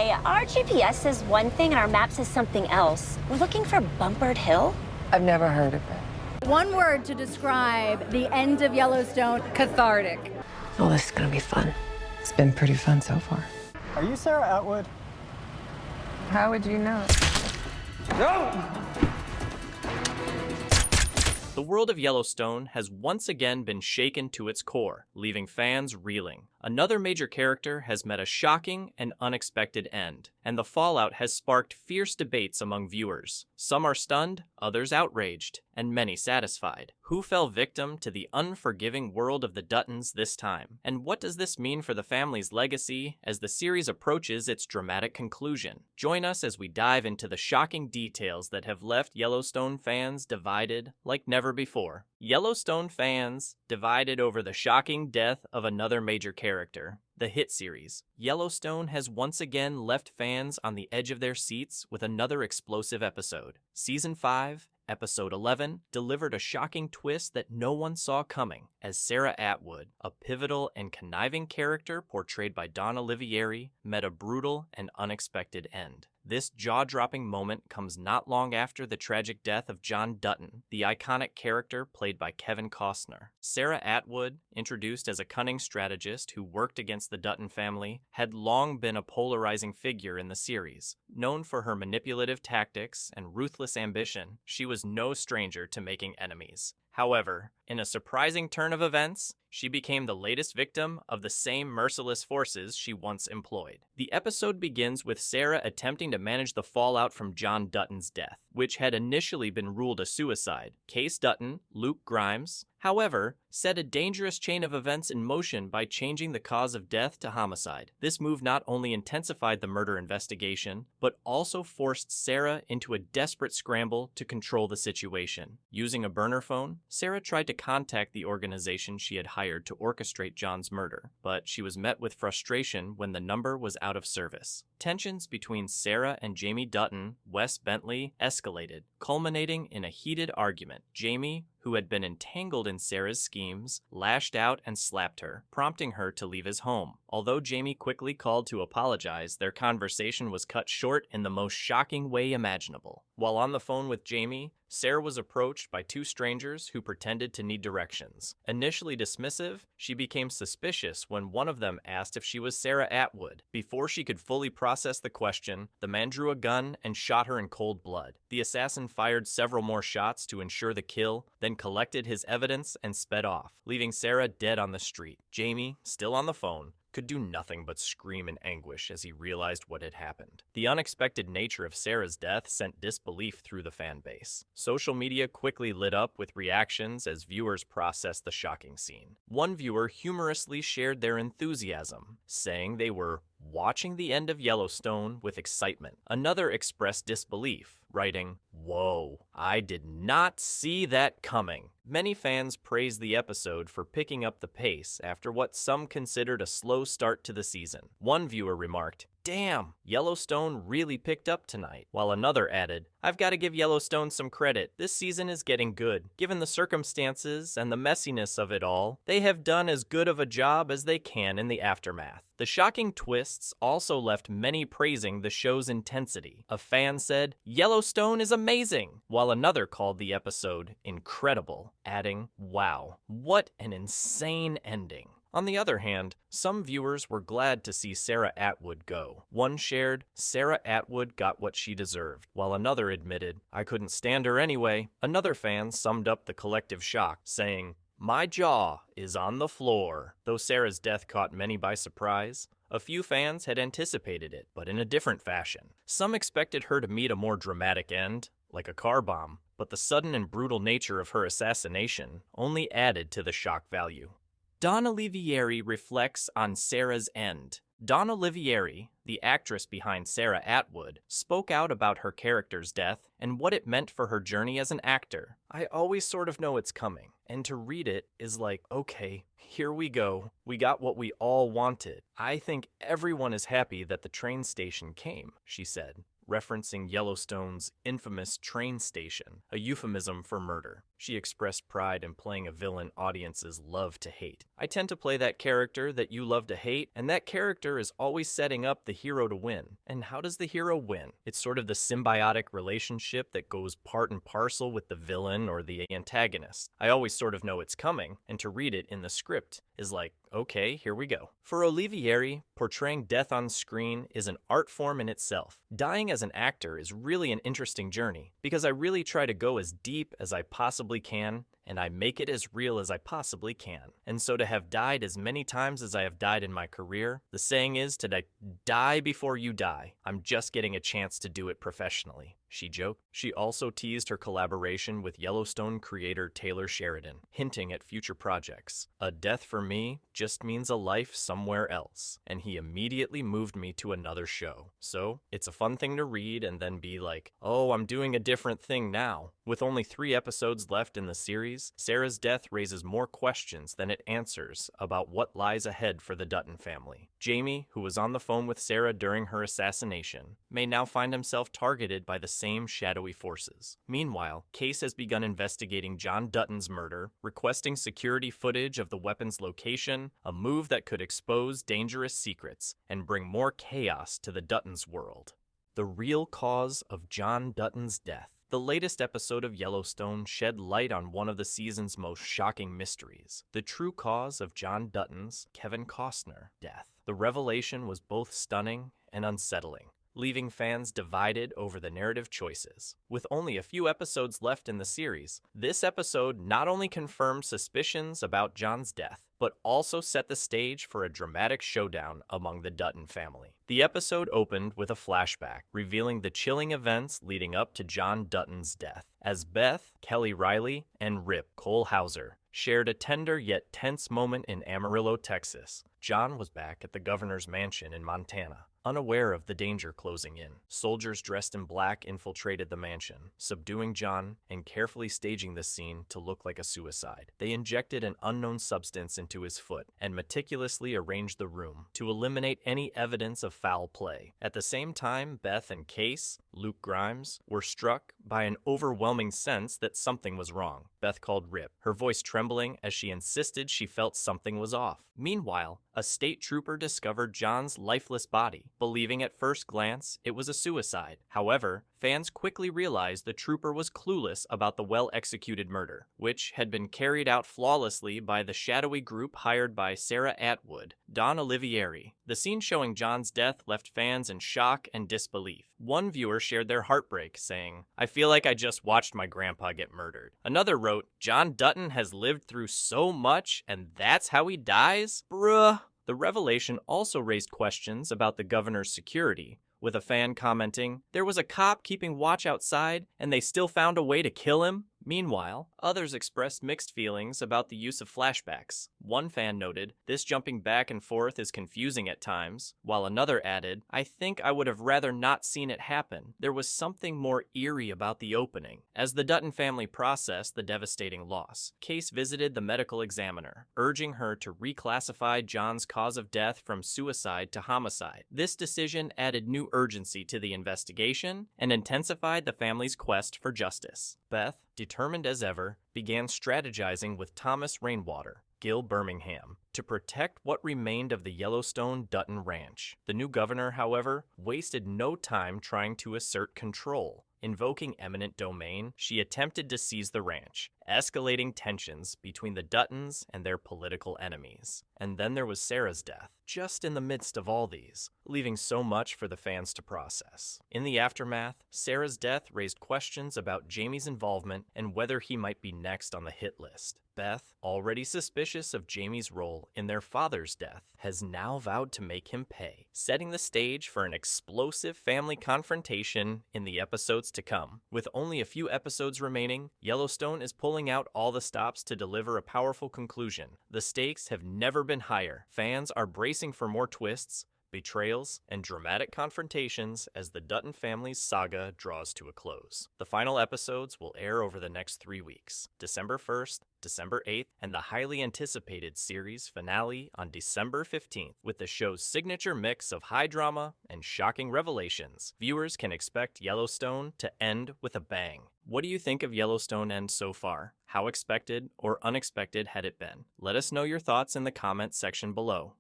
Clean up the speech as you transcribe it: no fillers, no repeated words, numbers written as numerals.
Hi, our GPS says one thing and our map says something else. We're looking for Bumpered Hill? I've never heard of it. One word to describe the end of Yellowstone: cathartic. Oh, this is gonna be fun. It's been pretty fun so far. Are you Sarah Atwood? How would you know? No! The world of Yellowstone has once again been shaken to its core, leaving fans reeling. Another major character has met a shocking and unexpected end, and the fallout has sparked fierce debates among viewers. Some are stunned, others outraged, and many satisfied. Who fell victim to the unforgiving world of the Duttons this time? And what does this mean for the family's legacy as the series approaches its dramatic conclusion? Join us as we dive into the shocking details that have left Yellowstone fans divided like never before. Yellowstone fans divided over the shocking death of another major character. The hit series, Yellowstone, has once again left fans on the edge of their seats with another explosive episode. Season 5, Episode 11, delivered a shocking twist that no one saw coming, as Sarah Atwood, a pivotal and conniving character portrayed by Dawn Olivieri, met a brutal and unexpected end. This jaw-dropping moment comes not long after the tragic death of John Dutton, the iconic character played by Kevin Costner. Sarah Atwood, introduced as a cunning strategist who worked against the Dutton family, had long been a polarizing figure in the series. Known for her manipulative tactics and ruthless ambition, she was no stranger to making enemies. However, in a surprising turn of events, she became the latest victim of the same merciless forces she once employed. The episode begins with Sarah attempting to manage the fallout from John Dutton's death, which had initially been ruled a suicide. Case Dutton, Luke Grimes, however, set a dangerous chain of events in motion by changing the cause of death to homicide. This move not only intensified the murder investigation, but also forced Sarah into a desperate scramble to control the situation. Using a burner phone, Sarah tried to contact the organization she had hired to orchestrate John's murder, but she was met with frustration when the number was out of service. Tensions between Sarah and Jamie Dutton, Wes Bentley, escalated, culminating in a heated argument. Jamie, who had been entangled in Sarah's schemes, lashed out and slapped her, prompting her to leave his home. Although Jamie quickly called to apologize, their conversation was cut short in the most shocking way imaginable. While on the phone with Jamie, Sarah was approached by two strangers who pretended to need directions. Initially dismissive, she became suspicious when one of them asked if she was Sarah Atwood. Before she could fully process the question, the man drew a gun and shot her in cold blood. The assassin fired several more shots to ensure the kill, then collected his evidence and sped off, leaving Sarah dead on the street. Jamie, still on the phone, could do nothing but scream in anguish as he realized what had happened. The unexpected nature of Sarah's death sent disbelief through the fan base. Social media quickly lit up with reactions as viewers processed the shocking scene. One viewer humorously shared their enthusiasm, saying they were watching the end of Yellowstone with excitement. Another expressed disbelief, writing, "Whoa, I did not see that coming." Many fans praised the episode for picking up the pace after what some considered a slow start to the season. One viewer remarked, "Damn, Yellowstone really picked up tonight," while another added, "I've got to give Yellowstone some credit. This season is getting good. Given the circumstances and the messiness of it all, they have done as good of a job as they can in the aftermath." The shocking twists also left many praising the show's intensity. A fan said, "Yellowstone is amazing," while another called the episode incredible, adding, "Wow, what an insane ending." On the other hand, some viewers were glad to see Sarah Atwood go. One shared, "Sarah Atwood got what she deserved," while another admitted, "I couldn't stand her anyway." Another fan summed up the collective shock, saying, "My jaw is on the floor." Though Sarah's death caught many by surprise, a few fans had anticipated it, but in a different fashion. Some expected her to meet a more dramatic end, like a car bomb, but the sudden and brutal nature of her assassination only added to the shock value. Dawn Olivieri reflects on Sarah's end. Dawn Olivieri, the actress behind Sarah Atwood, spoke out about her character's death and what it meant for her journey as an actor. "I always sort of know it's coming, and to read it is like, okay, here we go. We got what we all wanted. I think everyone is happy that the train station came," she said. referencing Yellowstone's infamous train station, a euphemism for murder. She expressed pride in playing a villain audiences love to hate. I tend to play that character that you love to hate, and that character is always setting up the hero to win. And how does the hero win? It's sort of the symbiotic relationship that goes part and parcel with the villain or the antagonist. I always sort of know it's coming, and to read it in the script is like, okay, here we go. For Olivieri, portraying death on screen is an art form in itself. Dying as an actor is really an interesting journey, because I really try to go as deep as I possibly can, and I make it as real as I possibly can. And so to have died as many times as I have died in my career, the saying is to die before you die. I'm just getting a chance to do it professionally, she joked. She also teased her collaboration with Yellowstone creator Taylor Sheridan, hinting at future projects. A death for me just means a life somewhere else, and he immediately moved me to another show. So it's a fun thing to read and then be like, oh, I'm doing a different thing now. With only 3 episodes left in the series, Sarah's death raises more questions than it answers about what lies ahead for the Dutton family. Jamie, who was on the phone with Sarah during her assassination, may now find himself targeted by the same shadowy forces. Meanwhile, Case has begun investigating John Dutton's murder, requesting security footage of the weapon's location, a move that could expose dangerous secrets and bring more chaos to the Dutton's world. The real cause of John Dutton's death. The latest episode of Yellowstone shed light on one of the season's most shocking mysteries, the true cause of John Dutton's, Kevin Costner, death. The revelation was both stunning and unsettling, leaving fans divided over the narrative choices. With only a few episodes left in the series, this episode not only confirmed suspicions about John's death, but also set the stage for a dramatic showdown among the Dutton family. The episode opened with a flashback, revealing the chilling events leading up to John Dutton's death, as Beth, Kelly Riley, and Rip Cole Hauser shared a tender yet tense moment in Amarillo, Texas. John was back at the governor's mansion in Montana, unaware of the danger closing in. Soldiers dressed in black infiltrated the mansion, subduing John and carefully staging the scene to look like a suicide. They injected an unknown substance into his foot and meticulously arranged the room to eliminate any evidence of foul play. At the same time, Beth and Case, Luke Grimes, were struck by an overwhelming sense that something was wrong. Beth called Rip, her voice trembling as she insisted she felt something was off. Meanwhile, a state trooper discovered John's lifeless body, believing at first glance it was a suicide. However, fans quickly realized the trooper was clueless about the well-executed murder, which had been carried out flawlessly by the shadowy group hired by Sarah Atwood, Don Olivieri. The scene showing John's death left fans in shock and disbelief. One viewer shared their heartbreak, saying, "I feel like I just watched my grandpa get murdered." Another wrote, "John Dutton has lived through so much, and that's how he dies? Bruh." The revelation also raised questions about the governor's security, with a fan commenting, "There was a cop keeping watch outside, and they still found a way to kill him?" Meanwhile, others expressed mixed feelings about the use of flashbacks. One fan noted, "This jumping back and forth is confusing at times," while another added, "I think I would have rather not seen it happen. There was something more eerie about the opening." As the Dutton family processed the devastating loss, Case visited the medical examiner, urging her to reclassify John's cause of death from suicide to homicide. This decision added new urgency to the investigation and intensified the family's quest for justice. Beth, determined as ever, began strategizing with Thomas Rainwater, Gil Birmingham, to protect what remained of the Yellowstone Dutton Ranch. The new governor, however, wasted no time trying to assert control. Invoking eminent domain, she attempted to seize the ranch, escalating tensions between the Duttons and their political enemies. And then there was Sarah's death, just in the midst of all these, leaving so much for the fans to process. In the aftermath, Sarah's death raised questions about Jamie's involvement and whether he might be next on the hit list. Beth, already suspicious of Jamie's role in their father's death, has now vowed to make him pay, setting the stage for an explosive family confrontation in the episodes to come. With only a few episodes remaining, Yellowstone is pulling out all the stops to deliver a powerful conclusion. The stakes have never been higher. Fans are bracing for more twists, betrayals, and dramatic confrontations as the Dutton family's saga draws to a close. The final episodes will air over the next 3 weeks, December 1st, December 8th, and the highly anticipated series finale on December 15th. With the show's signature mix of high drama and shocking revelations, viewers can expect Yellowstone to end with a bang. What do you think of Yellowstone end so far? How expected or unexpected had it been? Let us know your thoughts in the comments section below.